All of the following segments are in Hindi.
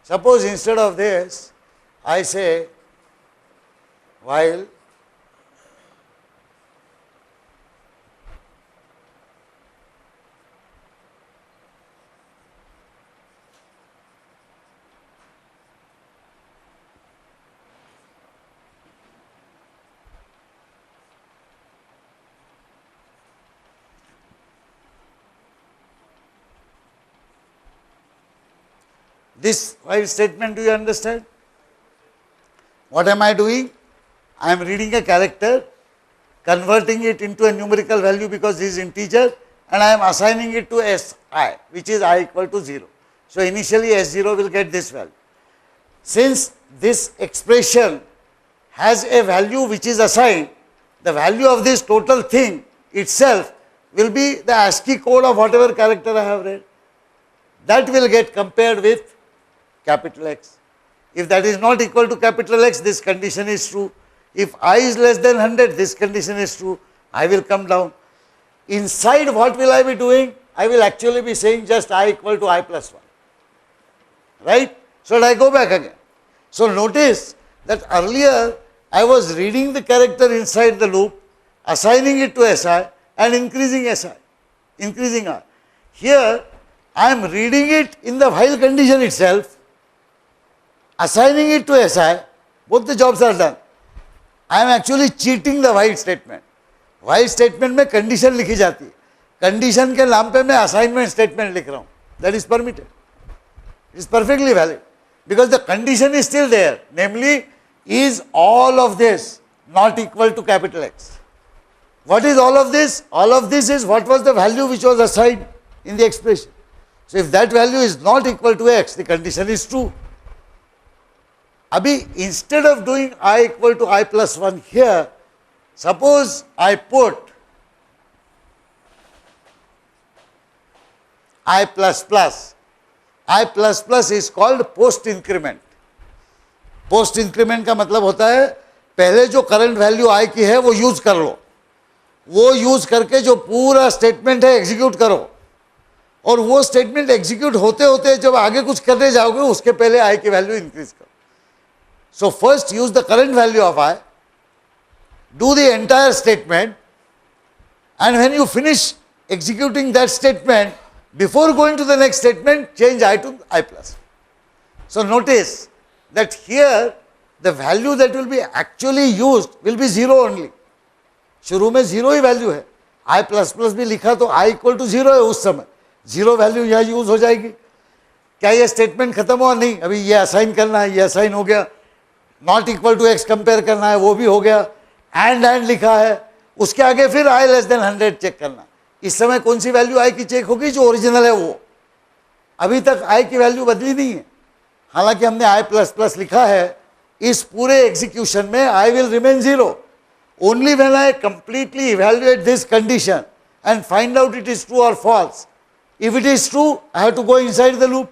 Suppose instead of this, I say while this while statement, do you understand? What am I doing? I am reading a character, converting it into a numerical value because this is integer, and I am assigning it to Si, which is I equal to 0. So initially S0 will get this value. Since this expression has a value which is assigned, the value of this total thing itself will be the ASCII code of whatever character I have read. That will get compared with capital X. If that is not equal to capital X, this condition is true. If I is less than 100, this condition is true. I will come down. Inside, what will I be doing? I will actually be saying just I equal to I plus 1. Right? So I go back again. So notice that earlier I was reading the character inside the loop, assigning it to Si and increasing Si, increasing R. Here I am reading it in the while condition itself, assigning it to Si, both the jobs are done. I am actually cheating the while statement. While statement में condition लिखी जाती है. Condition के नाम पे मैं assignment statement लिख रहा हूँ. That is permitted. It is perfectly valid. Because the condition is still there. Namely, is all of this not equal to capital X? What is all of this? All of this is what was the value which was assigned in the expression. So if that value is not equal to X, the condition is true. Abhi, instead of doing I equal to I plus 1 here, suppose I put I plus plus. I plus plus is called post increment. Post increment का मतलब होता है पहले जो करंट वैल्यू आई की है वो यूज कर लो, वो यूज करके जो पूरा स्टेटमेंट है एग्जीक्यूट करो, और वो स्टेटमेंट एग्जीक्यूट होते होते जब आगे कुछ करने जाओगे उसके पहले आई की वैल्यू इंक्रीज करो. So first use the current value of I, do the entire statement, and when you finish executing that statement, before going to the next statement, change I to I plus. So notice that here the value that will be actually used will be 0 only. शुरू में 0 ही वैल्यू है, I प्लस प्लस भी लिखा तो I इक्वल टू 0 है, उस समय 0 वैल्यू यहाँ यूज हो जाएगी. क्या ये स्टेटमेंट खत्म हुआ? नहीं, अभी ये असाइन करना है, ये असाइन हो गया. Not equal to X compare करना है, वो भी हो गया. एंड लिखा है, उसके आगे फिर आई लेस देन 100 चेक करना. इस समय कौन सी वैल्यू आई की चेक होगी? जो ओरिजिनल है वो. अभी तक आई की वैल्यू बदली नहीं है, हालांकि हमने आई प्लस प्लस लिखा है. इस पूरे एग्जीक्यूशन में I will remain 0 only when I completely evaluate this condition and find out it is true और false. If it is true I have to go inside the loop,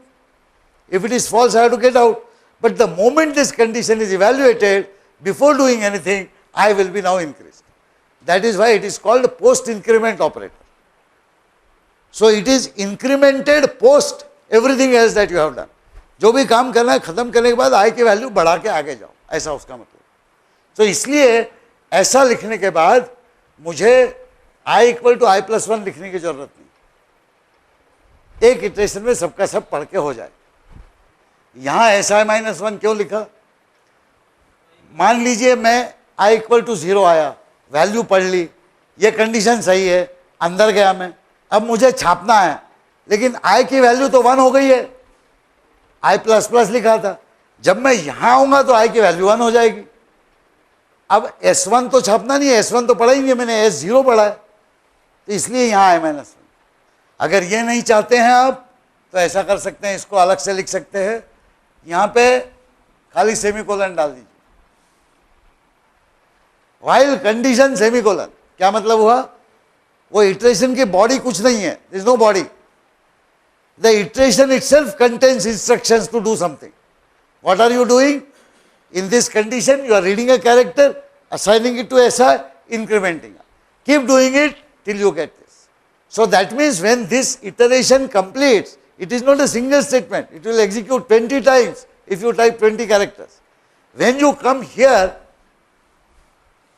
if it is false I have to get out. But the moment this condition is evaluated, before doing anything, I will be now increased. That is why it is called post increment operator. So it is incremented post everything else that you have done. जो भी काम करना है खत्म करने के बाद आई की वैल्यू बढ़ा के आगे जाओ, ऐसा उसका मतलब. तो इसलिए ऐसा लिखने के बाद मुझे I equal to I plus 1 लिखने की जरूरत नहीं, एक इटरेशन में सबका सब पढ़ के हो जाए. यहां एस आई माइनस 1 क्यों लिखा? मान लीजिए मैं आई इक्वल टू 0 आया, वैल्यू पढ़ ली, ये कंडीशन सही है, अंदर गया मैं, अब मुझे छापना है, लेकिन आई की वैल्यू तो 1 हो गई है, आई प्लस प्लस लिखा था. जब मैं यहां आऊंगा तो आई की वैल्यू 1 हो जाएगी. अब S1 तो छापना नहीं है, S1 तो पढ़ा ही नहीं, मैंने S0 पढ़ा है, तो इसलिए यहां आई माइनस 1. अगर ये नहीं चाहते हैं आप तो ऐसा कर सकते हैं, इसको अलग से लिख सकते हैं, यहां पे खाली सेमीकोलन डाल दीजिए. व्हाइल कंडीशन सेमीकोलन, क्या मतलब हुआ? वो इटरेशन की बॉडी कुछ नहीं है, there is no body. The iteration itself contains instructions to do something. What are you doing? In this condition you are reading a character, assigning it to SI, incrementing. Keep doing it till you get this. So that means when this iteration completes, It is not a single statement. It will execute 20 times if you type 20 characters. When you come here,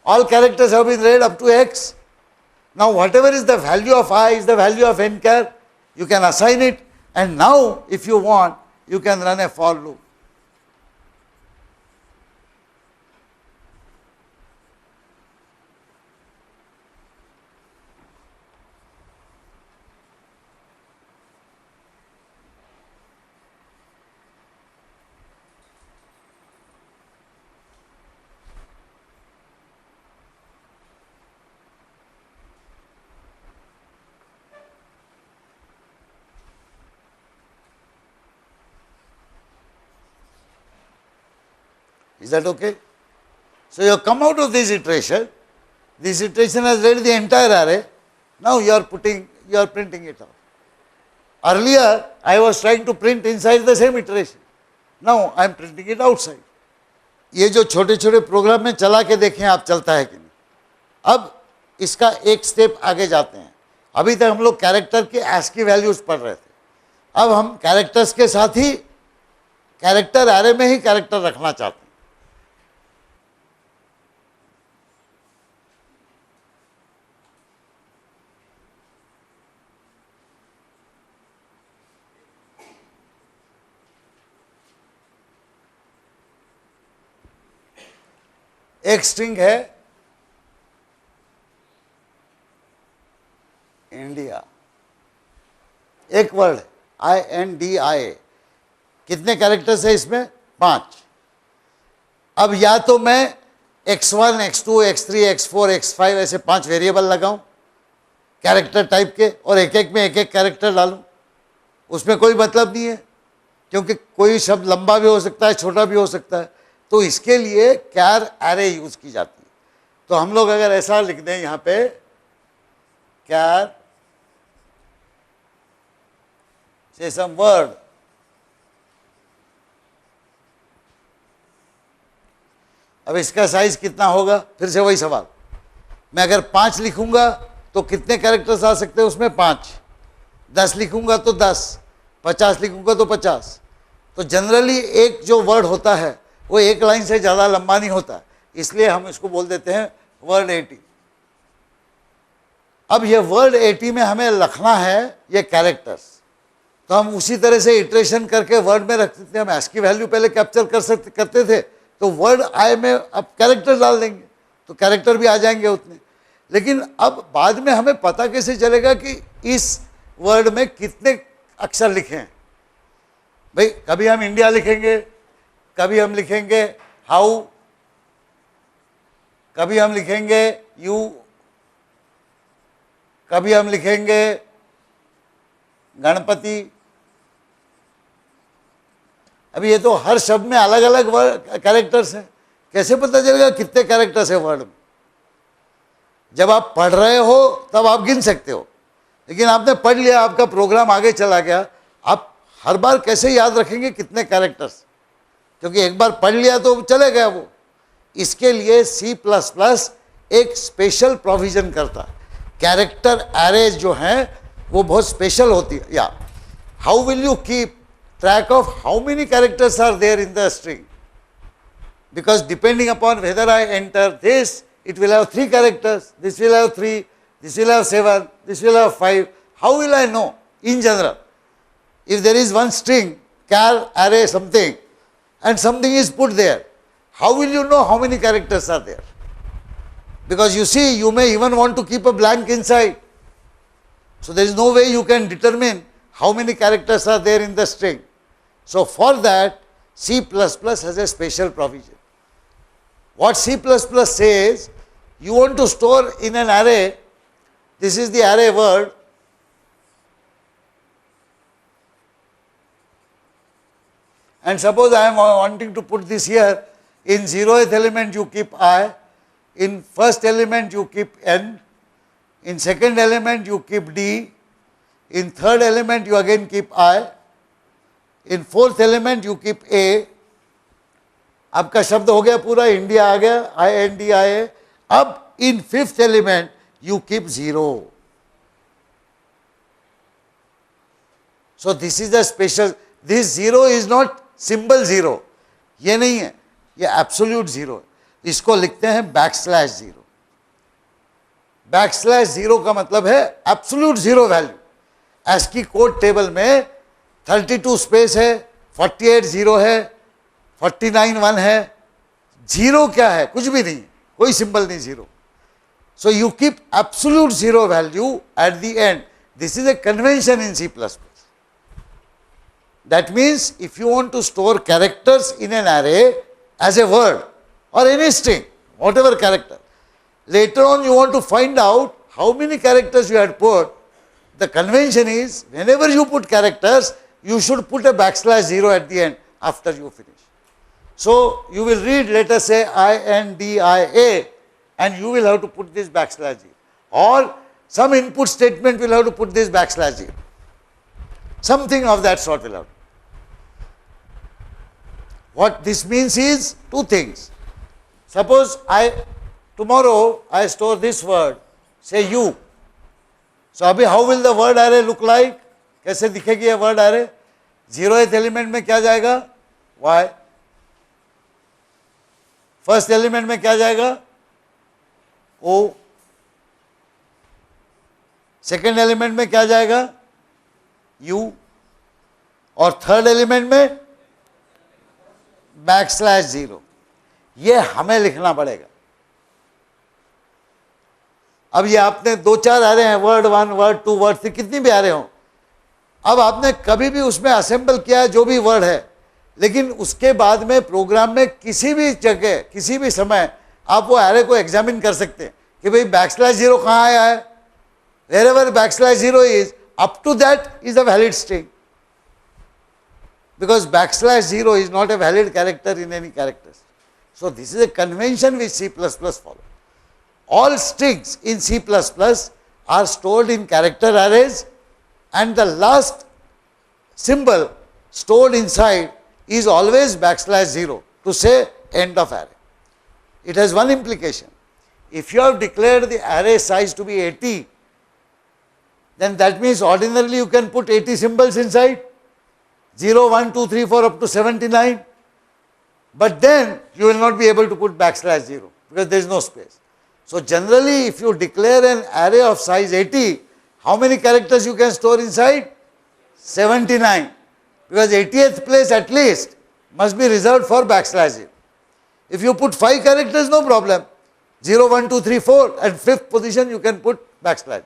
all characters have been read up to X. Now whatever is the value of I is the value of n char. You can assign it, and now if you want, you can run a for loop. Is that okay? So you have come out of this iteration has read the entire array, now you are printing it out. Earlier I was trying to print inside the same iteration, now I am printing it outside. ये जो छोटे छोटे प्रोग्राम में चला के देखें आप चलता है कि नहीं. अब इसका एक स्टेप आगे जाते हैं. अभी तक हम लोग कैरेक्टर के ASCII वैल्यूज पढ़ रहे थे, अब हम कैरेक्टर्स के साथ ही कैरेक्टर एरे में ही कैरेक्टर रखना चाहते हैं. एक स्ट्रिंग है इंडिया, एक वर्ड INDIA, कितने कैरेक्टर्स है इसमें? 5. अब या तो मैं x1, x2, x3, x4, x5 ऐसे 5 वेरिएबल लगाऊं कैरेक्टर टाइप के, और एक एक में एक एक कैरेक्टर डालूं. उसमें कोई मतलब नहीं है, क्योंकि कोई शब्द लंबा भी हो सकता है, छोटा भी हो सकता है. तो इसके लिए कैर एरे यूज की जाती है. तो हम लोग अगर ऐसा लिख दें यहां पे, कैर से सम वर्ड, अब इसका साइज कितना होगा? फिर से वही सवाल. मैं अगर 5 लिखूंगा तो कितने कैरेक्टर्स आ सकते हैं उसमें? 5. 10 लिखूंगा तो 10, 50 लिखूंगा तो 50. तो जनरली एक जो वर्ड होता है वो एक लाइन से ज़्यादा लंबा नहीं होता, इसलिए हम इसको बोल देते हैं वर्ड 80. अब ये वर्ड 80 में हमें रखना है ये कैरेक्टर्स, तो हम उसी तरह से इटरेशन करके वर्ड में रख देते हैं. हम ASCII वैल्यू पहले कैप्चर करते थे, तो वर्ड आई में अब कैरेक्टर डाल देंगे तो कैरेक्टर भी आ जाएंगे उतने. लेकिन अब बाद में हमें पता कैसे चलेगा कि इस वर्ड में कितने अक्षर लिखे हैं? भाई कभी हम इंडिया लिखेंगे, कभी हम लिखेंगे हाउ, कभी हम लिखेंगे यू, कभी हम लिखेंगे गणपति. अभी ये तो हर शब्द में अलग अलग वर्ड कैरेक्टर्स हैं, कैसे पता चलेगा कितने कैरेक्टर्स है वर्ड में? जब आप पढ़ रहे हो तब आप गिन सकते हो, लेकिन आपने पढ़ लिया, आपका प्रोग्राम आगे चला गया, आप हर बार कैसे याद रखेंगे कितने कैरेक्टर्स? क्योंकि एक बार पढ़ लिया तो चले गया वो. इसके लिए C++ एक स्पेशल प्रोविजन करता है. कैरेक्टर एरेज जो हैं वो बहुत स्पेशल होती है. या how will you keep track of how many characters are there in the string? Because depending upon whether I enter this, it will have 3 characters, this will have 3, this will have 7, this will have 5. How will I know in general? If there is one string, char, array, something, and something is put there, how will you know how many characters are there? Because you see, you may even want to keep a blank inside. So there is no way you can determine how many characters are there in the string. So for that, C++ has a special provision. What C++ says, you want to store in an array, this is the array word, and suppose I am wanting to put this here, in 0th element you keep I, in first element you keep N, in second element you keep D, in third element you again keep I, in fourth element you keep A. आपका शब्द हो गया पूरा, इंडिया आ गया, INDIA. अब in fifth element you keep 0. So this is a special, this zero is not symbol zero, ये नहीं है, ये absolute zero है। इसको लिखते हैं बैकस्लैश जीरो। बैकस्लैश जीरो का मतलब है absolute zero value। ASCII code table में 32 स्पेस है, 48 जीरो है, 49 1 है, जीरो क्या है? कुछ भी नहीं, कोई सिंबल नहीं zero. So you keep absolute zero value at the end. This is a convention in C++. That means if you want to store characters in an array as a word or any string, whatever character, later on you want to find out how many characters you had put, the convention is whenever you put characters, you should put a backslash zero at the end after you finish. So you will read, let us say INDIA, and you will have to put this backslash zero, or some input statement will have to put this backslash zero. Something of that sort will have. What this means is two things. Suppose tomorrow I store this word, say you. So अभी how will the word array look like? कैसे दिखेगी ये word array? 0th element में क्या जाएगा? Y. First element में क्या जाएगा? O. Second element में क्या जाएगा? U. और third element में बैकस्लैश जीरो। ये हमें लिखना पड़ेगा। अब ये आपने दो चार आ रहे हैं, वर्ड 1, वर्ड 2, वर्ड 3, कितनी भी आ रहे हो, अब आपने कभी भी उसमें असेंबल किया है जो भी वर्ड है, लेकिन उसके बाद में प्रोग्राम में किसी भी जगह किसी भी समय आप वो एरे को एग्जामिन कर सकते हैं कि भाई बैकस्लैश जीरो कहाँ आया है। wherever backslash zero is, up to that is a valid string, because backslash zero is not a valid character in any characters. So this is a convention which C++ follows. All strings in C++ are stored in character arrays, and the last symbol stored inside is always backslash zero to say end of array. It has one implication. If you have declared the array size to be 80, then that means ordinarily you can put 80 symbols inside, 0, 1, 2, 3, 4 up to 79, but then you will not be able to put backslash zero because there is no space. So generally if you declare an array of size 80, how many characters you can store inside? 79, because 80th place at least must be reserved for backslash zero. If you put 5 characters, no problem, 0, 1, 2, 3, 4, and 5th position you can put backslash.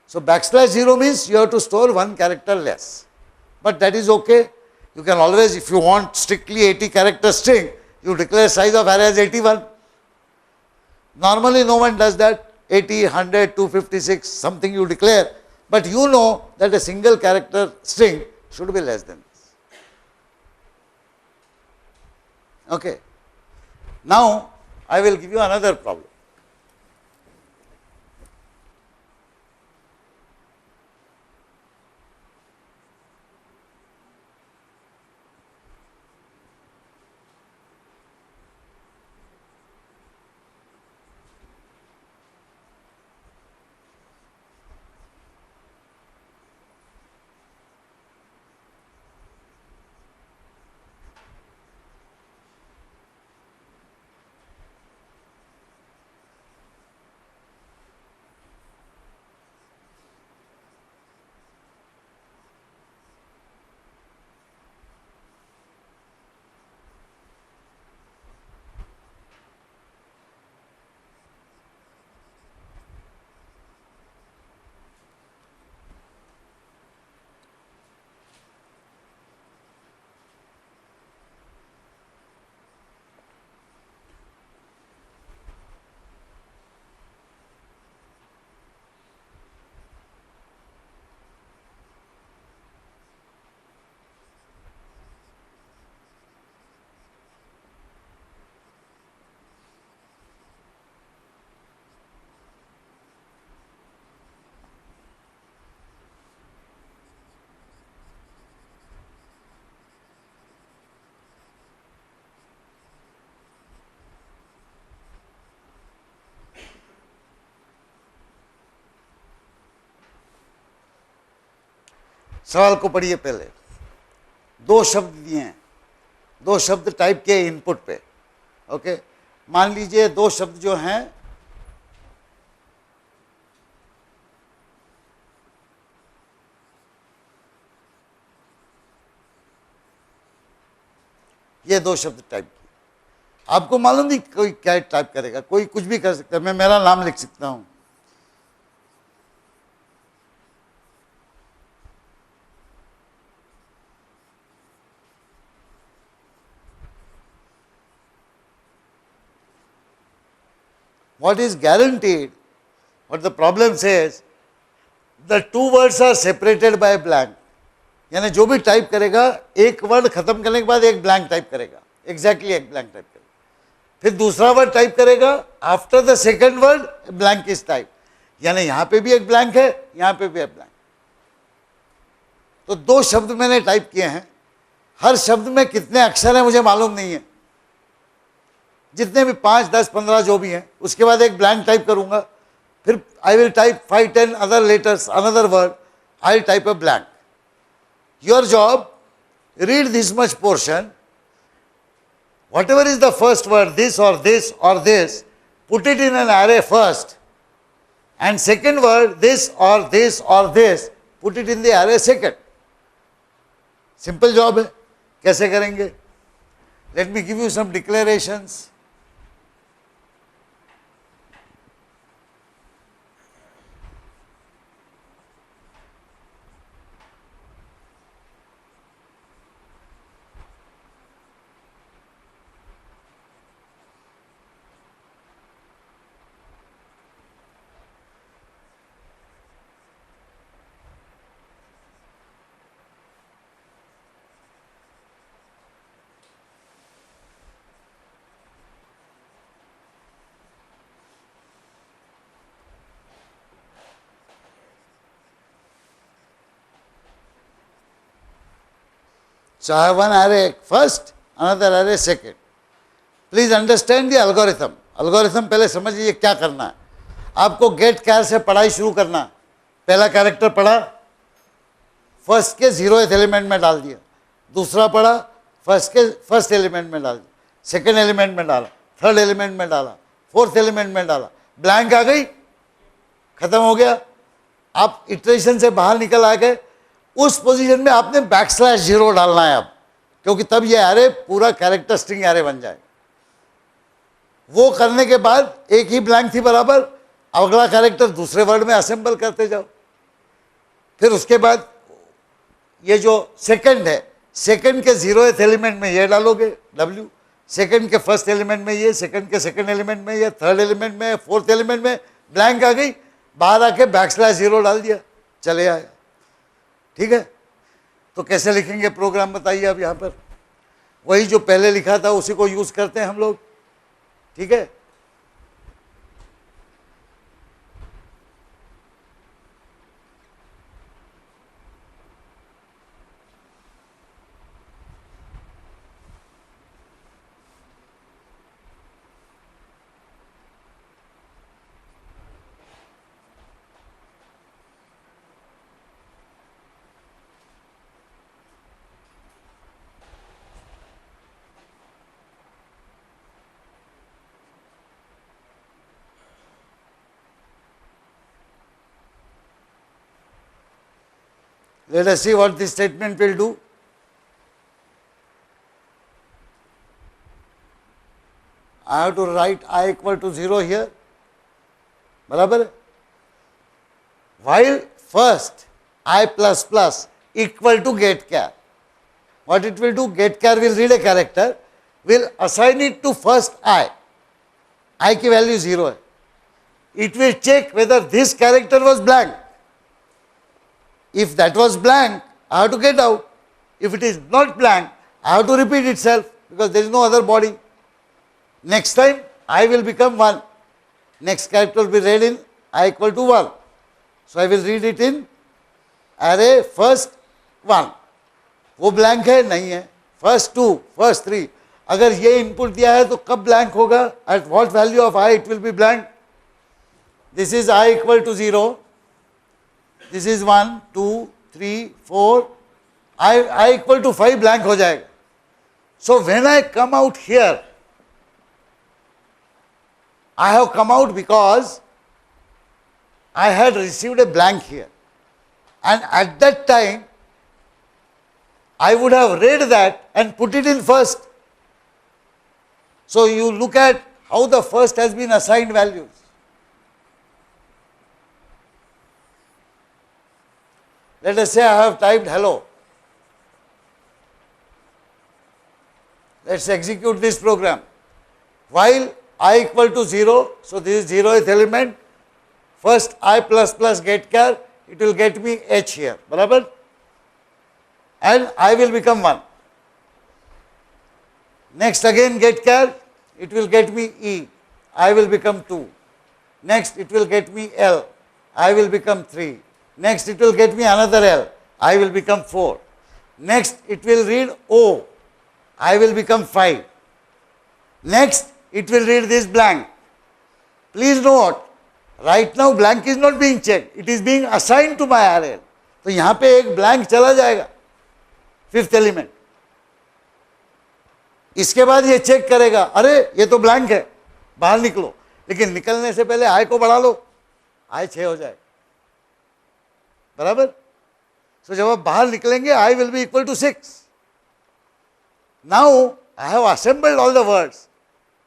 So backslash zero means you have to store 1 character less, but that is okay. You can always, if you want strictly 80 character string, you declare size of array as 81. Normally no one does that, 80, 100, 256, something you declare, but you know that a single character string should be less than this. Okay. Now I will give you another problem. सवाल को पढ़िए पहले। दो शब्द दिए हैं, दो शब्द टाइप किए इनपुट पे। ओके, मान लीजिए दो शब्द जो हैं ये दो शब्द टाइप किए। आपको मालूम नहीं कोई क्या टाइप करेगा, कोई कुछ भी कर सकता है। मैं मेरा नाम लिख सकता हूं, what is guaranteed, what the problem says, the two words are separated by a blank। यानी जो भी टाइप करेगा एक वर्ड खत्म करने के बाद एक ब्लैंक टाइप करेगा, एग्जैक्टली एक ब्लैंक टाइप करेगा, फिर दूसरा वर्ड टाइप करेगा, after the second word blank is type. यानी यहां पे भी एक ब्लैंक है, यहां पे भी एक ब्लैंक। तो दो शब्द मैंने टाइप किए हैं, हर शब्द में कितने अक्षर हैं मुझे मालूम नहीं है, जितने भी 5, 10, 15 जो भी हैं, उसके बाद एक ब्लैंक टाइप करूंगा, फिर I will type 5, 10 other letters, another word, I type a blank. Your job, read this much portion, whatever is the first word, this or this or this, put it in an array first, and second word, this or this or this, put it in the array second. Simple job है, कैसे करेंगे? Let me give you some declarations. So I have one array first, another array second. Please understand the algorithm. Algorithm पहले समझिए क्या करना है। आपको गेट कैर से पढ़ाई शुरू करना। पहला कैरेक्टर पढ़ा, फर्स्ट के 0th एलिमेंट में डाल दिया, दूसरा पढ़ा, फर्स्ट के फर्स्ट एलिमेंट में डाल दिया, सेकेंड एलिमेंट में डाला, थर्ड एलिमेंट में डाला, फोर्थ एलिमेंट में डाला, ब्लैंक आ गई, खत्म हो गया। आप इटरेशन से बाहर निकल आ गए, उस पोजीशन में आपने \0 डालना है अब, क्योंकि तब ये एरे पूरा कैरेक्टर स्ट्रिंग एरे बन जाएगा। वो करने के बाद एक ही ब्लैंक थी बराबर, अगला कैरेक्टर दूसरे वर्ड में असेंबल करते जाओ। फिर उसके बाद ये जो सेकंड है, सेकंड के 0th एलिमेंट में ये डालोगे W, सेकंड के फर्स्ट एलिमेंट में ये, सेकंड के सेकंड एलिमेंट में ये, थर्ड एलिमेंट में, फोर्थ एलिमेंट में, ब्लैंक आ गई, बाहर आके \0 डाल दिया, चले आया। ठीक है, तो कैसे लिखेंगे प्रोग्राम बताइए अब। यहां पर वही जो पहले लिखा था उसी को यूज करते हैं हम लोग। ठीक है, let us see what this statement will do. I have to write I equal to 0 here, बराबर है। While first I plus plus equal to get char, what it will do, get char will read a character, will assign it to first I की वैल्यू 0 है, it will check whether this character was blank. If that was blank, I have to get out. If it is not blank, I have to repeat itself because there is no other body. Next time, I will become 1. Next character will be read in I equal to 1. So I will read it in array first 1. वो blank है नहीं है, first 2, first 3. अगर ये input दिया है तो कब blank होगा? At what value of I it will be blank? This is I equal to 0. This is 1, 2, 3 4 I equal to 5 blank हो जाएगा. So when I come out here, I have come out because I had received a blank here, and at that time I would have read that and put it in first. So you look at how the first has been assigned values. Let us say I have typed hello. Let's execute this program. While I equal to 0, so this is 0th element. First I plus plus get char, it will get me h here, barabar? And I will become 1. Next again get char, it will get me e, I will become 2. Next it will get me l, I will become 3. Next it will get me another l, I will become 4. Next it will read o, I will become 5. Next it will read this blank. Please note, right now blank is not being checked, it is being assigned to my array. तो यहाँ पे एक blank चला जाएगा, 5th element. इसके बाद ये चेक करेगा, अरे ये तो blank है, बाहर निकलो. लेकिन निकलने से पहले I को बढ़ा लो, I 6 हो जाए, बराबर? So जब आप बाहर निकलेंगे I will be equal to 6. Now I have assembled all the words,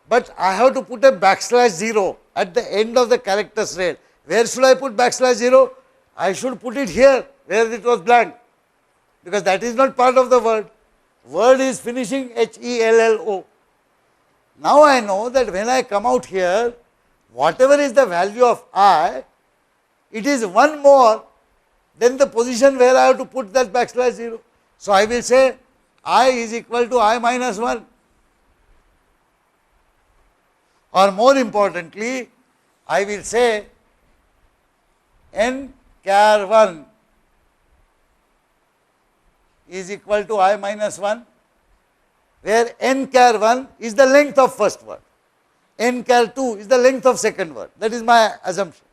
but I have to put a backslash 0 at the end of the character thread. Where should I put backslash 0? I should put it here where it was blank, because that is not part of the word. Word is finishing HELLO. Now I know that when I come out here, whatever is the value of I, it is one more than the position where I have to put that backslash 0. So I will say I is equal to I minus 1. Or more importantly, I will say n char 1 is equal to I minus 1, where n char 1 is the length of first word, n char 2 is the length of second word. That is my assumption.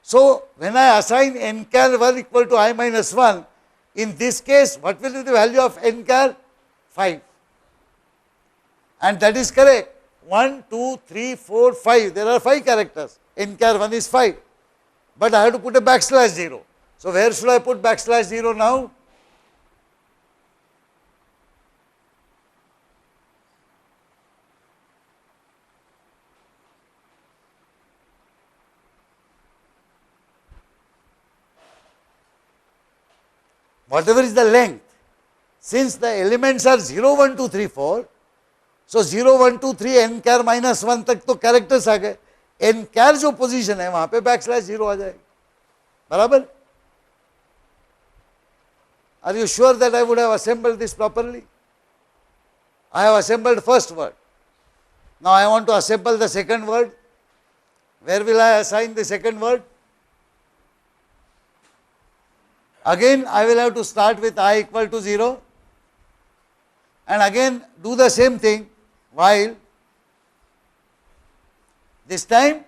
So when I assign n char 1 equal to I minus 1, in this case, what will be the value of n char? 5. And that is correct. 1, 2, 3, 4, 5. There are 5 characters. N char 1 is 5. But I have to put a backslash 0. So where should I put backslash 0 now? Whatever is the length, since the elements are 0, 1, 2, 3, 4, so 0, 1, 2, 3, n char minus 1 तक तो characters आ गए. n char जो position है वहाँ पे backslash 0 आ जाएगी, बराबर? Are you sure that I would have assembled this properly? I have assembled first word. Now I want to assemble the second word. Where will I assign the second word? Again I will have to start with I equal to 0, and again do the same thing, while this time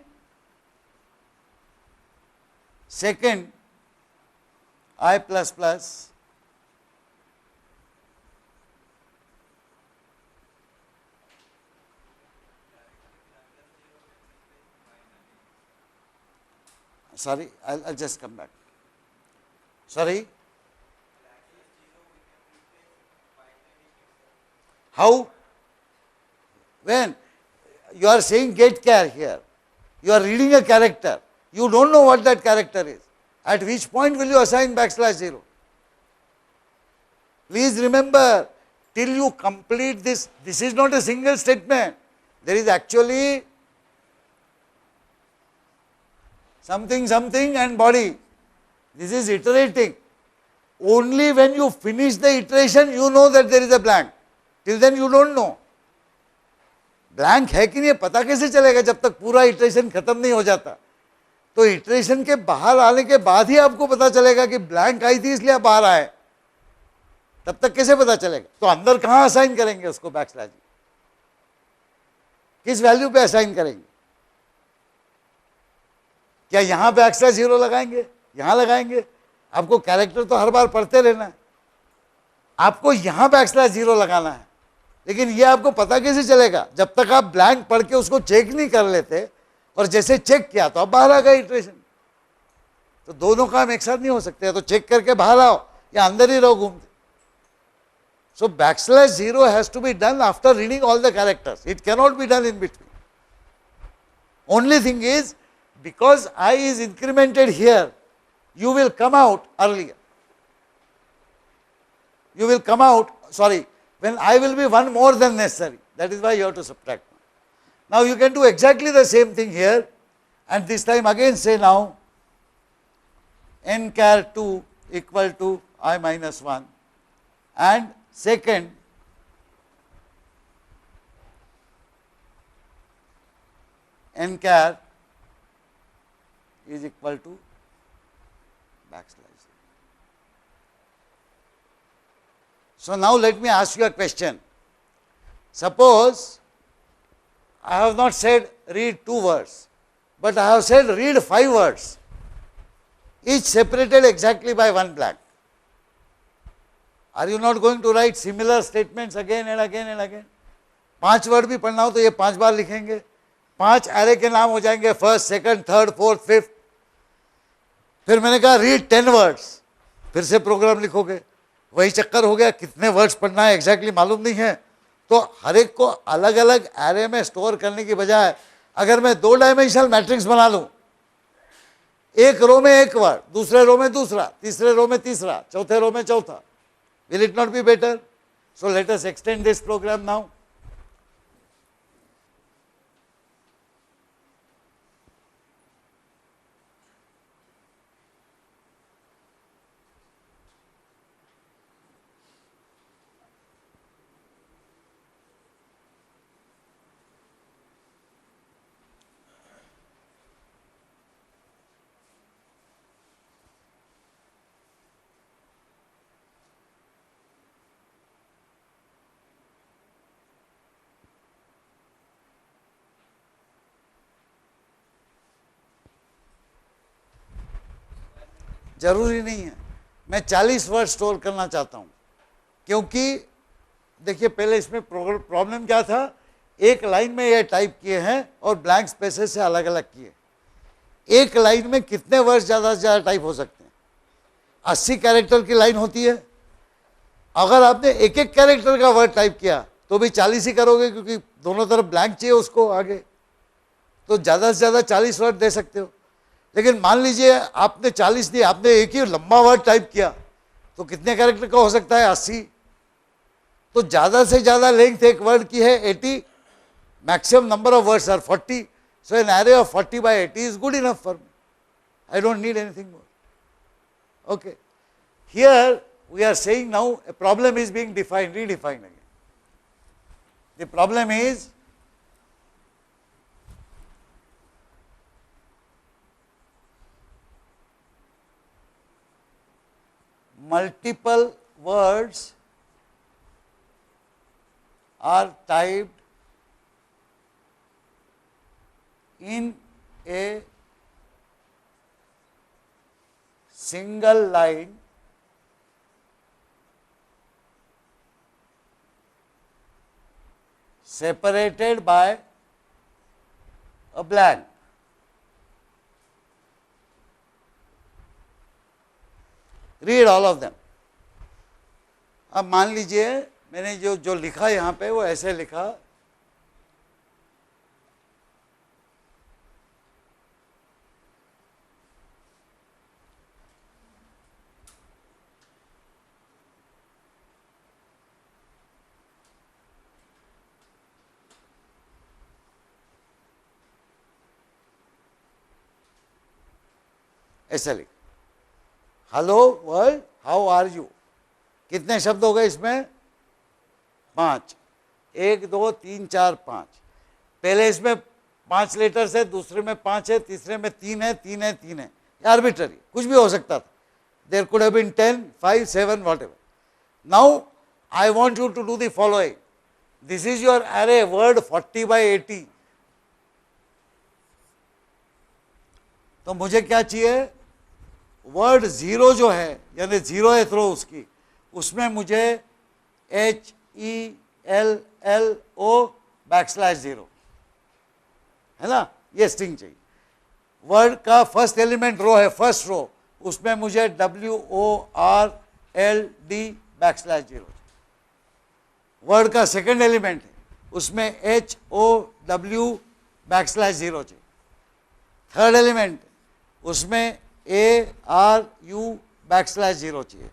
second I plus plus sorry, I'll just come back. Sorry? How? When? You are saying get char here. You are reading a character. You don't know what that character is. At which point will you assign backslash 0? Please remember, till you complete this, this is not a single statement. There is actually something, something and body. This is iterating. Only when you finish the iteration, you know that there is a blank. Till then you don't know. Blank है कि नहीं पता कैसे चलेगा जब तक पूरा iteration खत्म नहीं हो जाता. तो iteration के बाहर आने के बाद ही आपको पता चलेगा कि blank आई थी इसलिए बाहर आए. तब तक कैसे पता चलेगा? तो अंदर कहाँ असाइन करेंगे उसको बैकस्लैश? किस वैल्यू पे असाइन करेंगे? क्या यहाँ बैकस्लैश 0 लगाएंगे? यहाँ लगाएंगे? आपको कैरेक्टर तो हर बार पढ़ते रहना है, आपको यहां बैकस्लैश 0 लगाना है, लेकिन ये आपको पता कैसे चलेगा जब तक आप ब्लैंक पढ़ के उसको चेक नहीं कर लेते, और जैसे चेक किया तो आप बाहर आ गए इटरेशन। तो दोनों काम एक साथ नहीं हो सकते, तो चेक करके बाहर आओ या अंदर ही रहो घूमते। So \0 has to be done after reading all the characters. It cannot be done in between. Only thing is, because I is incremented here, you will come out earlier. You will come out, sorry, when I will be one more than necessary. That is why you have to subtract. Now you can do exactly the same thing here, and this time again say now n char 2 equal to I minus 1, and second n char is equal to backslash. So now let me ask you a question. Suppose I have not said read 2 words, but I have said read 5 words, each separated exactly by 1 blank. Are you not going to write similar statements again and again and again? 5 word भी पढ़ना हो तो ये 5 बार लिखेंगे, 5 एरे के नाम हो जाएंगे, first, second, third, fourth, fifth. फिर मैंने कहा रीड 10 वर्ड्स, फिर से प्रोग्राम लिखोगे, वही चक्कर हो गया, कितने वर्ड्स पढ़ना है एग्जैक्टली मालूम नहीं है। तो हर एक को अलग अलग एरे में स्टोर करने की बजाय अगर मैं 2 डायमेंशनल मैट्रिक्स बना लूं, एक रो में एक वर्ड, दूसरे रो में दूसरा, तीसरे रो में तीसरा, चौथे रो में चौथा, will it not be better? So let us extend this program now. जरूरी नहीं है, मैं 40 वर्ड स्टोर करना चाहता हूँ, क्योंकि देखिए पहले इसमें प्रॉब्लम क्या था, एक लाइन में ये टाइप किए हैं और ब्लैंक स्पेसेस से अलग अलग किए। एक लाइन में कितने वर्ड ज़्यादा से ज़्यादा टाइप हो सकते हैं? 80 कैरेक्टर की लाइन होती है। अगर आपने एक एक कैरेक्टर का वर्ड टाइप किया तो भी 40 ही करोगे, क्योंकि दोनों तरफ ब्लैंक चाहिए उसको आगे, तो ज़्यादा से ज़्यादा 40 वर्ड दे सकते हो। लेकिन मान लीजिए आपने 40 दिए, आपने एक ही लंबा वर्ड टाइप किया, तो कितने कैरेक्टर का हो सकता है? 80। तो ज़्यादा से ज़्यादा लेंथ एक वर्ड की है 80, maximum number of words are 40। So an array of 40 by 80 is good enough for me, I don't need anything more. Okay, here we are saying now a problem is being defined, redefined again. The problem is multiple words are typed in a single line separated by a blank. Read all of them. अब मान लीजिए मैंने जो लिखा यहाँ पे वो ऐसे लिखा, ऐसे लिख, hello world how are you. कितने शब्द हो गए इसमें? 5। 1 2 3 4 5। पहले इसमें 5 लेटर्स है, दूसरे में 5 है, तीसरे में 3 है, 3 है, 3 है, आर्बिट्ररी कुछ भी हो सकता था। There could have been 10 5 7 whatever. Now I want you to do the following, this is your array word 40 by 80। तो मुझे क्या चाहिए? वर्ड जीरो जो है यानी जीरो है थ्रो उसकी, उसमें मुझे HELLO है ना, ये स्ट्रिंग चाहिए। वर्ड का फर्स्ट एलिमेंट रो है, फर्स्ट रो, उसमें मुझे WORLD\0। वर्ड का सेकंड एलिमेंट है, उसमें HOW \0 चाहिए। थर्ड एलिमेंट उसमें ARU \0 चाहिए।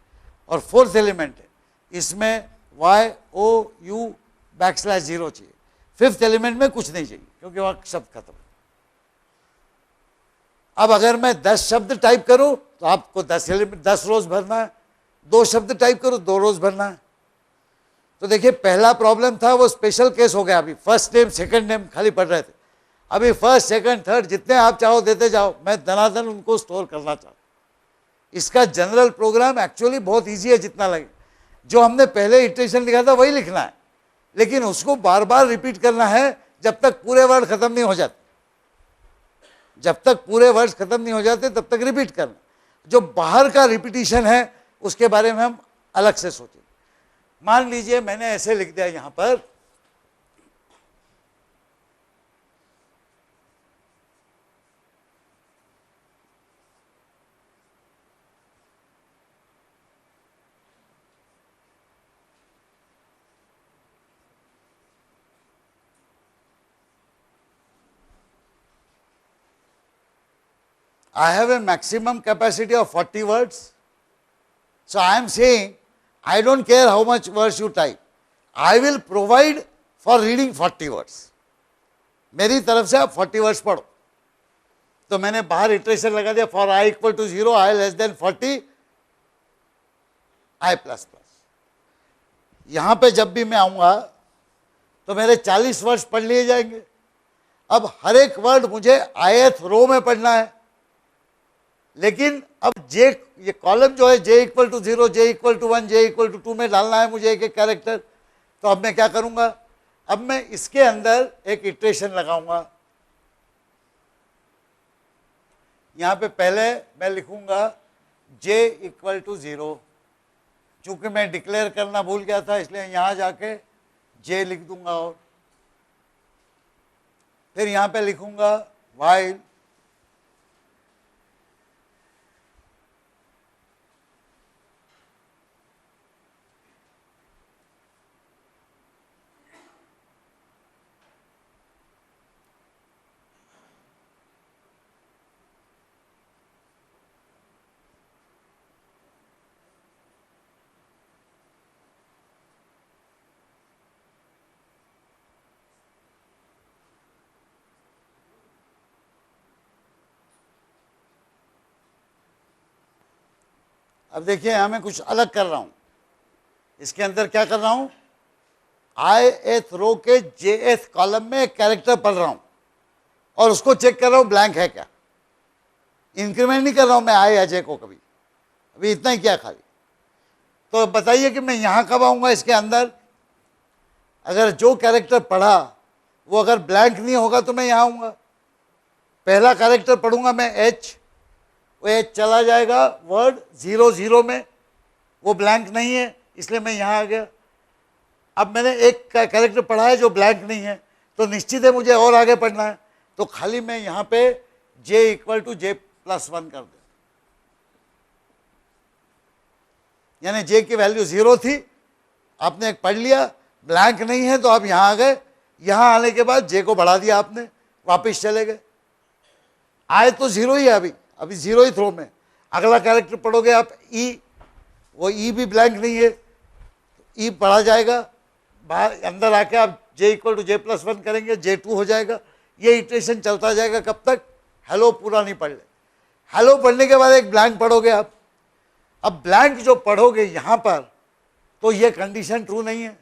और फोर्थ एलिमेंट है, इसमें YOU \0 चाहिए। फिफ्थ एलिमेंट में कुछ नहीं चाहिए क्योंकि वहां शब्द खत्म है। अब अगर मैं 10 शब्द टाइप करूं तो आपको 10 रोज भरना है, 2 शब्द टाइप करूं 2 रोज भरना है। तो देखिए पहला प्रॉब्लम था वो स्पेशल केस हो गया, अभी फर्स्ट नेम सेकंड नेम खाली पढ़ रहे थे, अभी फर्स्ट सेकंड थर्ड जितने आप चाहो देते जाओ, मैं धनाधन उनको स्टोर करना चाहता हूं। इसका जनरल प्रोग्राम एक्चुअली बहुत इजी है जितना लगे, जो हमने पहले इटरेशन लिखा था वही लिखना है, लेकिन उसको बार बार रिपीट करना है जब तक पूरे वर्ड खत्म नहीं हो जाते। जब तक पूरे वर्ड्स खत्म नहीं हो जाते तब तक रिपीट करना। जो बाहर का रिपीटिशन है उसके बारे में हम अलग से सोचेंगे। मान लीजिए मैंने ऐसे लिख दिया यहां पर, I have a maximum capacity of 40 words. So I am saying, I don't care how much words you type, I will provide for reading 40 words. मेरी तरफ से आप 40 वर्ड्स पढ़ो। तो मैंने बाहर इटरेशन लगा दिया, फॉर I = 0, I <40, I++। यहां पे जब भी मैं आऊंगा तो मेरे 40 वर्ड्स पढ़ लिए जाएंगे। अब हर एक वर्ड मुझे ith रो में पढ़ना है, लेकिन अब जे, ये कॉलम जो है J = 0, J = 1, J = 2 में डालना है मुझे एक एक कैरेक्टर। तो अब मैं क्या करूंगा, अब मैं इसके अंदर एक इटरेशन लगाऊंगा। यहां पे पहले मैं लिखूंगा J = 0, चूंकि मैं डिक्लेयर करना भूल गया था इसलिए यहां जाके J लिख दूंगा, और फिर यहां पे लिखूंगा while अब देखिए यहां मैं कुछ अलग कर रहा हूं। इसके अंदर क्या कर रहा हूं, ith रो के jth कॉलम में एक कैरेक्टर पढ़ रहा हूं और उसको चेक कर रहा हूं ब्लैंक है क्या। इंक्रीमेंट नहीं कर रहा हूं मैं I या J को कभी, अभी इतना ही किया खाली। तो बताइए कि मैं यहां कब आऊंगा इसके अंदर, अगर जो कैरेक्टर पढ़ा वो अगर ब्लैंक नहीं होगा तो मैं यहां आऊंगा। पहला कैरेक्टर पढ़ूंगा मैं H, वो H चला जाएगा वर्ड 0 में, वो ब्लैंक नहीं है इसलिए मैं यहां आ गया। अब मैंने एक कैरेक्टर पढ़ा है जो ब्लैंक नहीं है, तो निश्चित है मुझे और आगे पढ़ना है, तो खाली मैं यहां पे J = J+1 कर दे, यानी J की वैल्यू 0 थी, आपने एक पढ़ लिया, ब्लैंक नहीं है तो आप यहां आ गए। यहां आने के बाद J को बढ़ा दिया आपने, वापस चले गए। I तो 0 ही है, अभी 0 ही थ्रो में। अगला कैरेक्टर पढ़ोगे आप E, वो E भी ब्लैंक नहीं है, E पढ़ा जाएगा, बाहर अंदर आके आप J = J+1 करेंगे, J2 हो जाएगा। ये इटरेशन चलता जाएगा कब तक, हेलो पूरा नहीं पढ़ ले। हेलो पढ़ने के बाद एक ब्लैंक पढ़ोगे आप। अब ब्लैंक जो पढ़ोगे यहां पर, तो ये कंडीशन ट्रू नहीं है,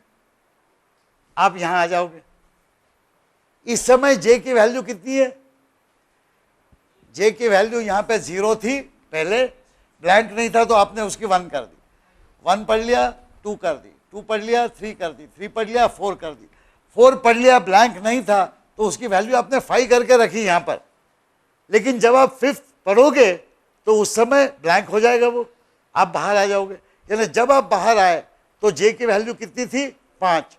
आप यहां आ जाओगे। इस समय J की वैल्यू कितनी है, J की वैल्यू यहां पे 0 थी, पहले ब्लैंक नहीं था तो आपने उसकी 1 कर दी, 1 पढ़ लिया 2 कर दी, 2 पढ़ लिया 3 कर दी, 3 पढ़ लिया 4 कर दी, 4 पढ़ लिया ब्लैंक नहीं था तो उसकी वैल्यू आपने 5 करके रखी यहां पर। लेकिन जब आप 5th पढ़ोगे तो उस समय ब्लैंक हो जाएगा वो, आप बाहर आ जाओगे। यानी जब आप बाहर आए तो जे की वैल्यू कितनी थी 5,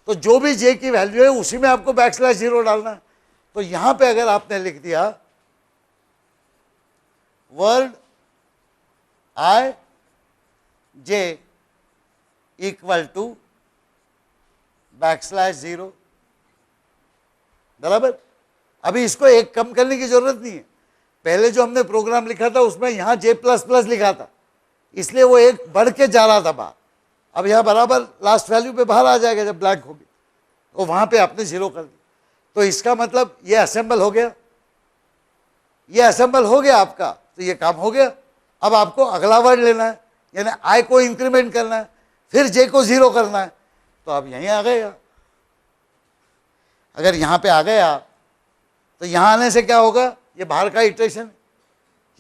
तो जो भी जे की वैल्यू है उसी में आपको बैकस्लैश 0 डालना है। तो यहां पे अगर आपने लिख दिया word I J equal to backslash 0, बराबर। अभी इसको एक कम करने की जरूरत नहीं है, पहले जो हमने प्रोग्राम लिखा था उसमें यहां जे प्लस प्लस लिखा था, इसलिए वो एक बढ़ के जा रहा था बाहर। अब यहां बराबर लास्ट वैल्यू पे बाहर आ जाएगा जब ब्लैंक होगी, तो वहां पे आपने 0 कर दिया। तो इसका मतलब ये असेंबल हो गया, ये असेंबल हो गया आपका, तो ये काम हो गया। अब आपको अगला वर्ड लेना है, यानी आई को इंक्रीमेंट करना है, फिर जे को 0 करना है। तो आप यहीं आ गए। अगर यहां पे आ गए आप, तो यहां आने से क्या होगा, ये बाहर का इटरेशन,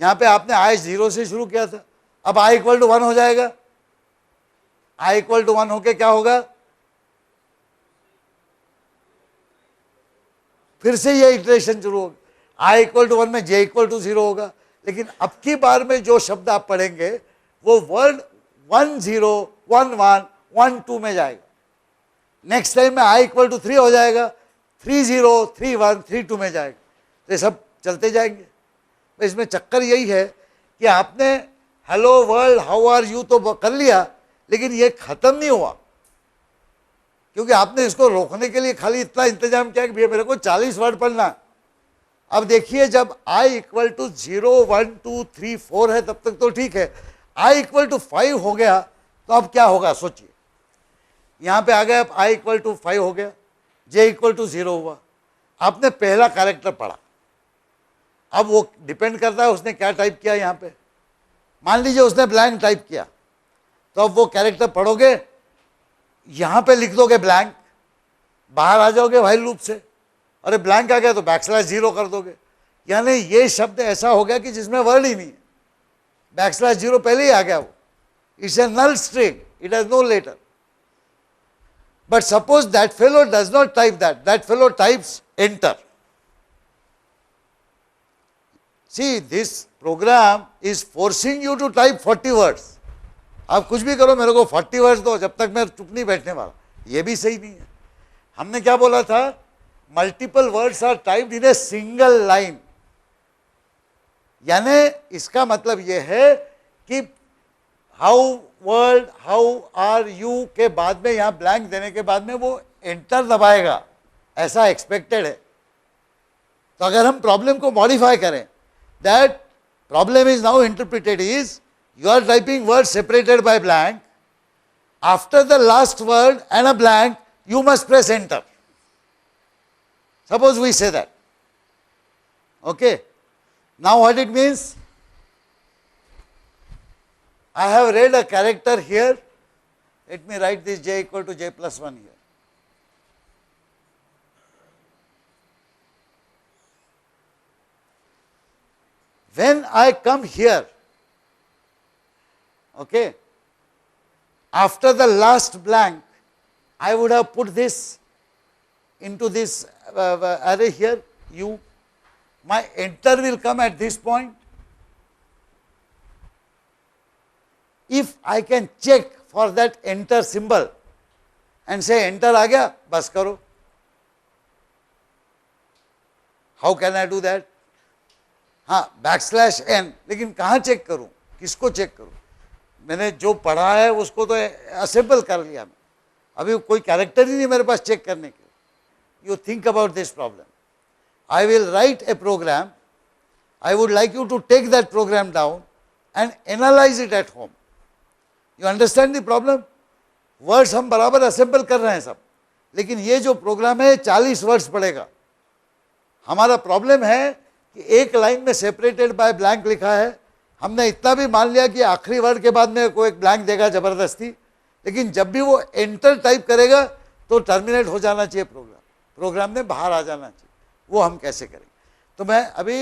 यहां पे आपने आई 0 से शुरू किया था, अब आई इक्वल टू 1 हो जाएगा। आई इक्वल टू 1 होके क्या होगा, फिर से ये इटरेशन शुरू होगा। आई इक्वल टू 1 में जे इक्वल टू 0 होगा, लेकिन अब की बार में जो शब्द आप पढ़ेंगे वो वर्ड 1 0 1 1 1 2 में जाएगा। नेक्स्ट टाइम में आई इक्वल टू 3 हो जाएगा, 3 0 3 1 3 2 में जाएगा। तो ये सब चलते जाएंगे। तो इसमें चक्कर यही है कि आपने hello world how are you तो कर लिया, लेकिन ये खत्म नहीं हुआ, क्योंकि आपने इसको रोकने के लिए खाली इतना इंतजाम किया कि भैया मेरे को 40 वर्ड पढ़ना है। अब देखिए जब i इक्वल टू 0 1 2 3 4 है तब तक तो ठीक है, i इक्वल टू 5 हो गया तो अब क्या होगा सोचिए। यहां पे आ गया, अब i इक्वल टू 5 हो गया, j इक्वल टू 0 हुआ, आपने पहला कैरेक्टर पढ़ा। अब वो डिपेंड करता है उसने क्या टाइप किया। यहां पे मान लीजिए उसने ब्लैंक टाइप किया, तो अब वो कैरेक्टर पढ़ोगे, यहां पे लिख दोगे ब्लैंक, बाहर आ जाओगे व्हाइल लूप से, अरे ब्लैंक आ गया तो बैकस्लैश 0 कर दोगे। यानी ये शब्द ऐसा हो गया कि जिसमें वर्ड ही नहीं है, बैकस्लैश 0 पहले ही आ गया, वो it's a null string, it has no letter. But suppose that fellow does not type that fellow types enter. See this program is forcing you to type 40 words. आप कुछ भी करो, मेरे को 40 वर्ड्स दो, जब तक मैं चुप नहीं बैठने वाला। ये भी सही नहीं है। हमने क्या बोला था, multiple words are typed in a single line. यानी इसका मतलब यह है कि how world how are you के बाद में यहां ब्लैंक देने के बाद में वो एंटर दबाएगा, ऐसा एक्सपेक्टेड है। तो अगर हम प्रॉब्लम को मॉडिफाई करें, that problem is now interpreted is you are typing words separated by blank, after the last word and a blank you must press enter. Suppose we say that, okay. Now what it means, I have read a character here, let me write this j equal to j plus 1 here. When I come here, okay, after the last blank I would have put this into this array here u, my enter will come at this point. If I can check for that enter symbol and say enter आ गया, बस करो। How can I do that? हाँ, बैकस्लैश n, लेकिन कहाँ चेक करूँ, किसको चेक करूँ? मैंने जो पढ़ा है उसको तो असेंबल कर लिया मैं, अभी कोई कैरेक्टर ही नहीं मेरे पास चेक करने के। You think about this problem. I will write a program, I would like you to take that program down and analyze it at home. You understand the problem. Words हम बराबर असेंबल कर रहे हैं सब, लेकिन ये जो प्रोग्राम है 40 वर्ड्स पड़ेगा। हमारा प्रॉब्लम है कि एक लाइन में सेपरेटेड बाय ब्लैंक लिखा है, हमने इतना भी मान लिया कि आखिरी वर्ड के बाद में कोई एक ब्लैंक देगा जबरदस्ती, लेकिन जब भी वो एंटर टाइप करेगा तो टर्मिनेट हो जाना चाहिए प्रोग्राम में बाहर आ जाना चाहिए। वो हम कैसे करेंगे? तो मैं अभी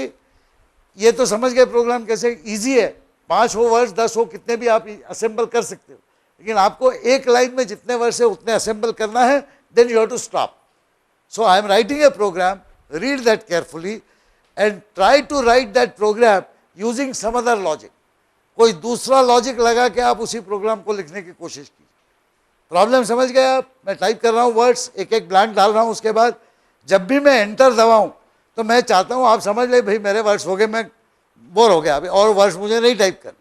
ये तो समझ गए प्रोग्राम कैसे इजी है, 5 हो वर्ड्स 10 हो कितने भी आप असेंबल कर सकते हो, लेकिन आपको एक लाइन में जितने वर्ड्स है उतने असेंबल करना है, then you have to stop. So I am writing a program, read that carefully and try to write that program using some other logic, कोई दूसरा लॉजिक लगा के आप उसी प्रोग्राम को लिखने की कोशिश कीजिए। प्रॉब्लम समझ गए आप? मैं टाइप कर रहा हूँ वर्ड्स, एक एक ब्लैंक डाल रहा हूँ, उसके बाद जब भी मैं एंटर दबाऊँ तो मैं चाहता हूँ आप समझ ले भाई मेरे वर्ड्स हो गए, मैं बोर हो गया अभी और वर्ड्स मुझे नहीं टाइप करने।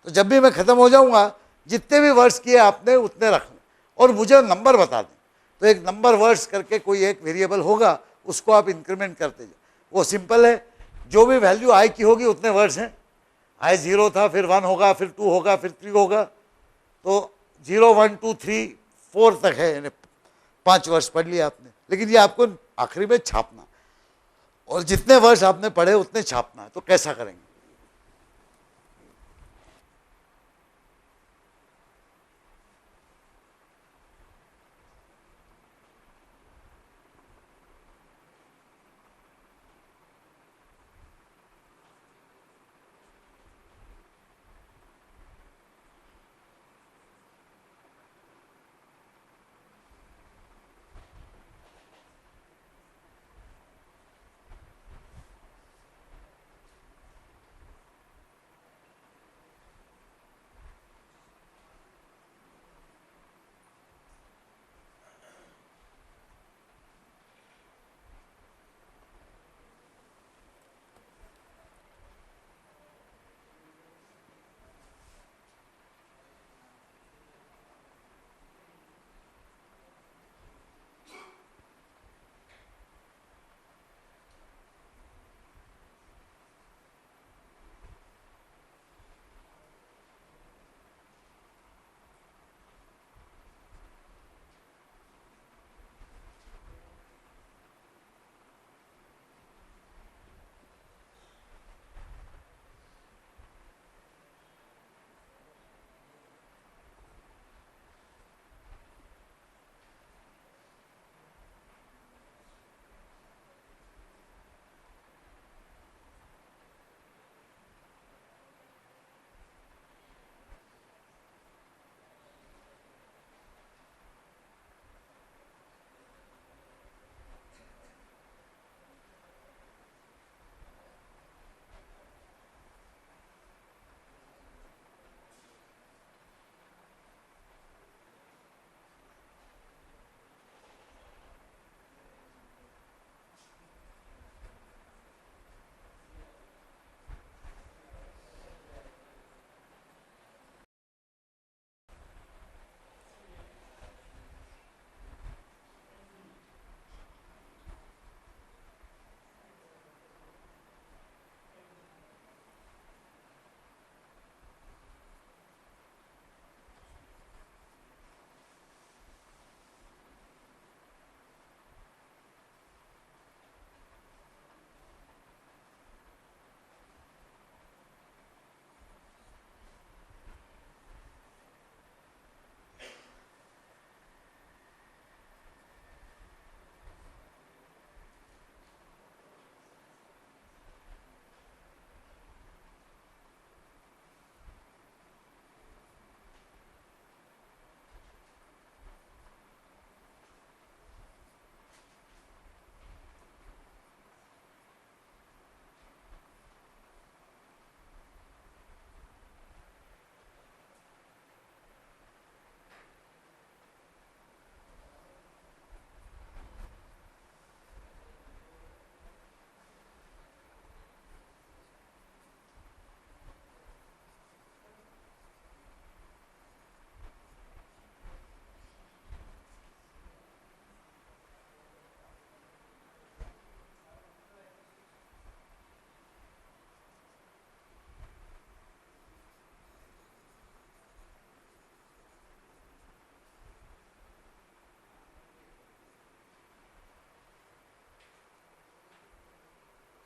तो जब भी मैं ख़त्म हो जाऊँगा, जितने भी वर्ड्स किए आपने उतने रखने और मुझे नंबर बता दें। तो एक नंबर वर्ड्स करके कोई एक वेरिएबल होगा, उसको आप इंक्रीमेंट करते जाए। वो सिंपल है, जो भी वैल्यू आई की होगी उतने वर्ड्स हैं। आई 0 था, फिर 1 होगा, फिर 2 होगा, फिर 3 होगा, तो 0 1 2 3 4 तक है, यानी 5 वर्ड्स पढ़ लिया आपने। लेकिन ये आपको आखिरी में छापना, और जितने वर्ड्स आपने पढ़े उतने छापना है। तो कैसा करेंगे?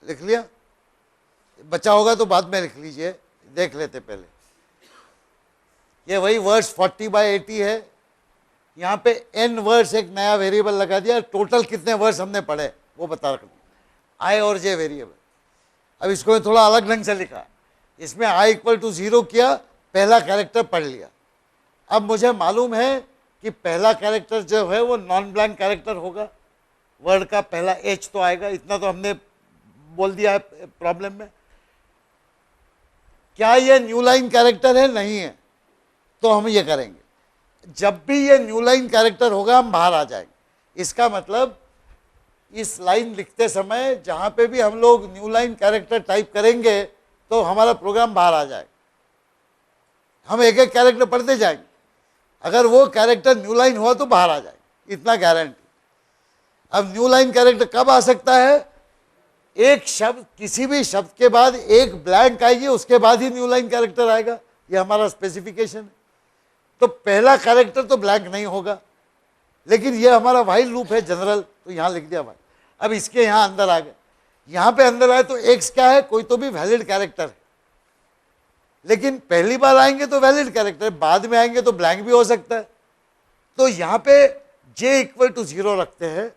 लिख लिया? बचा होगा तो बाद में लिख लीजिए, देख लेते पहले। ये वही वर्ड्स 40/80 है। यहाँ पे n वर्ड्स एक नया वेरिएबल लगा दिया। टोटल कितने वर्ड्स हमने पढ़े वो बता रखा, आई और जे वेरिएबल। अब इसको मैं थोड़ा अलग ढंग से लिखा, इसमें i = 0 किया, पहला कैरेक्टर पढ़ लिया। अब मुझे मालूम है कि पहला कैरेक्टर जो है वो नॉन ब्लैंक कैरेक्टर होगा, वर्ड का पहला h तो आएगा, इतना तो हमने बोल दिया है प्रॉब्लम में। क्या ये न्यू लाइन कैरेक्टर है? नहीं है, तो हम ये करेंगे। जब भी ये न्यू लाइन कैरेक्टर होगा हम बाहर आ जाएंगे। इसका मतलब इस लाइन लिखते समय जहां पे भी हम लोग न्यू लाइन कैरेक्टर टाइप करेंगे तो हमारा प्रोग्राम बाहर आ जाएगा। हम एक एक कैरेक्टर पढ़ते जाएंगे, अगर वो कैरेक्टर न्यू लाइन हुआ तो बाहर आ जाएगा, इतना गारंटी। अब न्यू लाइन कैरेक्टर कब आ सकता है? एक शब्द, किसी भी शब्द के बाद एक ब्लैंक आएगी, उसके बाद ही न्यू लाइन कैरेक्टर आएगा। ये हमारा स्पेसिफिकेशन है। तो पहला कैरेक्टर तो ब्लैंक नहीं होगा, लेकिन ये हमारा व्हाइल लूप है जनरल, तो यहाँ लिख दिया भाई। अब इसके यहाँ अंदर आ गए, यहाँ पे अंदर आए तो एक्स क्या है? कोई तो भी वैलिड कैरेक्टर है, लेकिन पहली बार आएंगे तो वैलिड कैरेक्टर, बाद में आएंगे तो ब्लैंक भी हो सकता है। तो यहाँ पे j इक्वल टू 0 रखते हैं।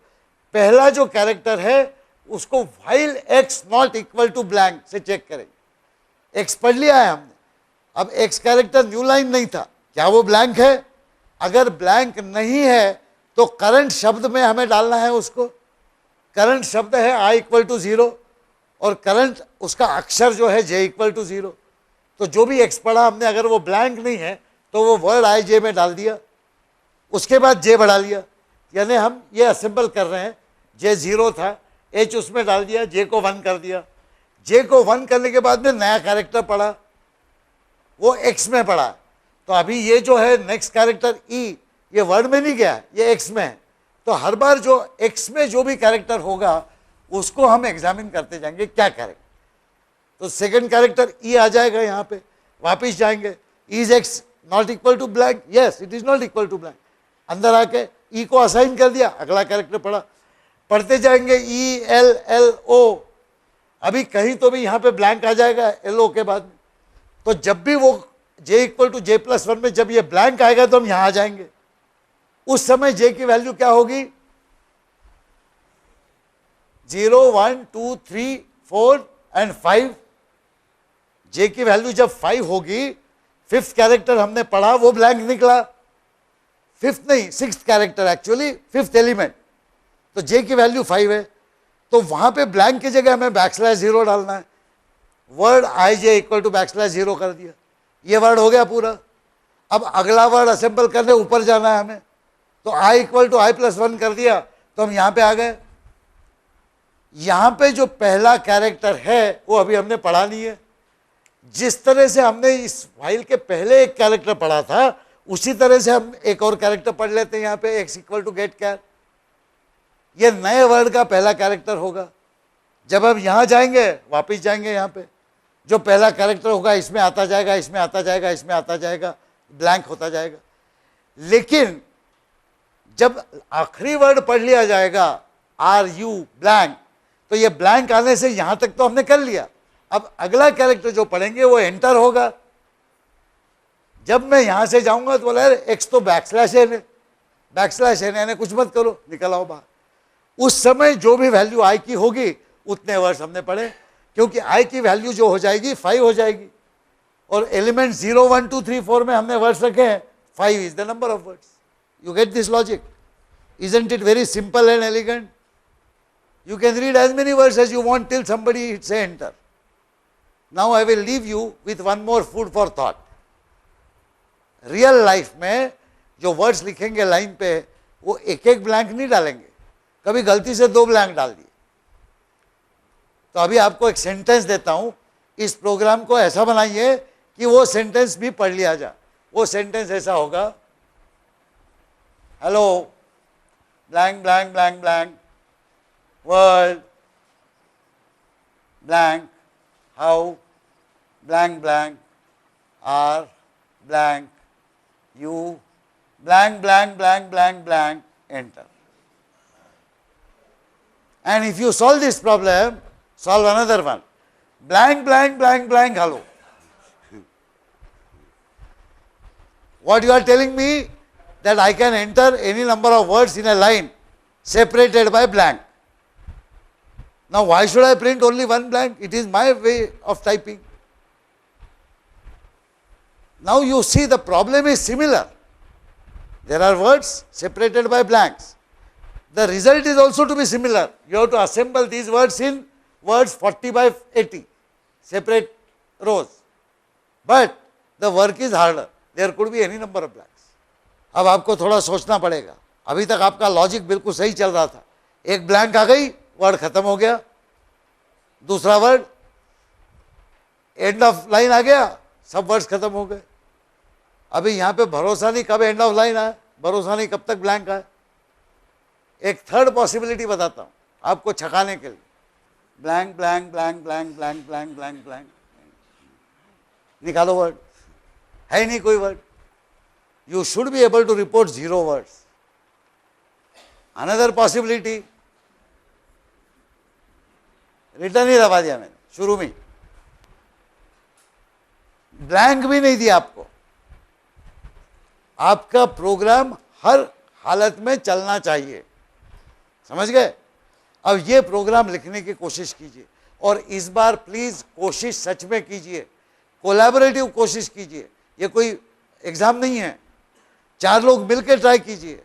पहला जो कैरेक्टर है उसको while x not equal to blank से चेक करेंगे। x पढ़ लिया है हमने, अब x कैरेक्टर न्यू लाइन नहीं था, क्या वो ब्लैंक है? अगर ब्लैंक नहीं है तो करंट शब्द में हमें डालना है उसको। करंट शब्द है i इक्वल टू 0 और करंट उसका अक्षर जो है j इक्वल टू 0। तो जो भी x पढ़ा हमने, अगर वो ब्लैंक नहीं है तो वो वर्ड i j में डाल दिया, उसके बाद j बढ़ा लिया। यानी हम ये असेंबल कर रहे हैं, j 0 था, h उसमें डाल दिया, j को 1 कर दिया। j को 1 करने के बाद में नया कैरेक्टर पढ़ा, वो x में पढ़ा। तो अभी ये जो है नेक्स्ट कैरेक्टर e, ये वर्ड में नहीं गया, ये x में है। तो हर बार जो x में जो भी कैरेक्टर होगा उसको हम एग्जामिन करते जाएंगे, क्या कैरेक्टर। तो सेकंड कैरेक्टर e आ जाएगा, यहाँ पे वापिस जाएंगे, is x not equal to blank? Yes, it is not equal to blank. अंदर आके e को असाइन कर दिया, अगला कैरेक्टर पढ़ा, पढ़ते जाएंगे e l l o। अभी कहीं तो भी यहाँ पे ब्लैंक आ जाएगा l o के बाद में। तो जब भी वो j equal to j plus 1 में जब ये ब्लैंक आएगा तो हम यहाँ आ जाएंगे। उस समय j की वैल्यू क्या होगी? 0 1 2 3 4 एंड 5। j की वैल्यू जब 5 होगी, फिफ्थ कैरेक्टर हमने पढ़ा वो ब्लैंक निकला, फिफ्थ नहीं, sixth character actually, fifth element. तो j की वैल्यू 5 है, तो वहां पे ब्लैंक की जगह हमें \0 डालना है। Word i j equal to \0 कर दिया, ये वर्ड हो गया पूरा। अब अगला वर्ड असेंबल करने ऊपर जाना है हमें, तो i equal to i plus 1 कर दिया, तो हम यहाँ पे आ गए। यहाँ पे जो पहला कैरेक्टर है वो अभी हमने पढ़ा नहीं है। जिस तरह से हमने इस व्हाइल के पहले एक कैरेक्टर पढ़ा था, उसी तरह से हम एक और कैरेक्टर पढ़ लेते हैं। यहाँ पे x इक्वल टू गेट कैर, ये नए वर्ड का पहला कैरेक्टर होगा। जब हम यहाँ जाएंगे, वापस जाएंगे, यहाँ पे जो पहला कैरेक्टर होगा इसमें आता जाएगा, इसमें आता जाएगा, इसमें आता जाएगा, ब्लैंक होता जाएगा। लेकिन जब आखिरी वर्ड पढ़ लिया जाएगा आर यू ब्लैंक, तो ये ब्लैंक आने से यहाँ तक तो हमने कर लिया। अब अगला कैरेक्टर जो पढ़ेंगे वो एंटर होगा। जब मैं यहाँ से जाऊँगा तो बोला यार एक्स तो \n है, \n यानी कुछ मत करो, निकल आओ बाहर। उस समय जो भी वैल्यू i की होगी उतने वर्ड्स हमने पढ़े, क्योंकि i की वैल्यू जो हो जाएगी 5 हो जाएगी, और एलिमेंट 0 1 2 3 4 में हमने वर्ड्स रखे हैं, 5 is the number of words. You get this logic? Isn't it very simple and elegant? You can read as many words as you want till somebody say enter. Now I will leave you with one more food for thought. Real life में जो वर्ड्स लिखेंगे लाइन पे, वो एक एक ब्लैंक नहीं डालेंगे, कभी गलती से 2 ब्लैंक डाल दिए। तो अभी आपको एक सेंटेंस देता हूं, इस प्रोग्राम को ऐसा बनाइए कि वो सेंटेंस भी पढ़ लिया जाए। वो सेंटेंस ऐसा होगा, hello blank blank blank blank world blank how blank blank are blank you blank blank blank blank blank enter. And if you solve this problem, solve another one, blank blank blank blank hello. What you are telling me? That I can enter any number of words in a line separated by blank. Now why should I print only one blank? It is my way of typing. Now you see the problem is similar. There are words separated by blanks. The result is also to be similar. You have to assemble these words in words 40 by 80, separate rows. but the work is harder. There could be any number of blanks. अब आपको थोड़ा सोचना पड़ेगा. अभी तक आपका लॉजिक बिल्कुल सही चल रहा था. एक ब्लैंक आ गई, वर्ड खत्म हो गया. दूसरा वर्ड, एंड ऑफ लाइन आ गया, सब वर्ड्स खत्म हो गए. अभी यहां पे भरोसा नहीं कब एंड ऑफ लाइन आया, भरोसा नहीं कब तक ब्लैंक आया. एक थर्ड पॉसिबिलिटी बताता हूं आपको छकाने के लिए. Blank blank blank blank blank blank blank blank, निकालो वर्ड. है ही नहीं कोई word. You should be able to report 0 words. Another possibility, return ही दबा दिया मैंने शुरू में, ब्लैंक भी नहीं दिया आपको. आपका प्रोग्राम हर हालत में चलना चाहिए. समझ गए. अब ये प्रोग्राम लिखने की कोशिश कीजिए और इस बार प्लीज कोशिश सच में कीजिए, कोलैबोरेटिव कोशिश कीजिए. ये कोई एग्जाम नहीं है. 4 लोग मिलकर ट्राई कीजिए,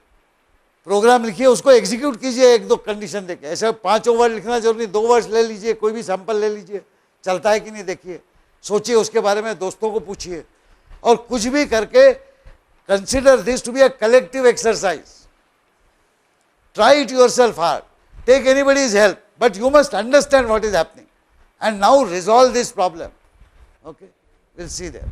प्रोग्राम लिखिए, उसको एग्जीक्यूट कीजिए 1-2 कंडीशन देके. ऐसे 5 वर्ड लिखना जरूरी नहीं, 2 वर्ड्स ले लीजिए, कोई भी सैंपल ले लीजिए, चलता है कि नहीं देखिए, सोचिए उसके बारे में, दोस्तों को पूछिए और कुछ भी करके consider this to be a collective exercise. Try it yourself hard, take anybody's help, but you must understand what is happening and now resolve this problem. Okay, will see there.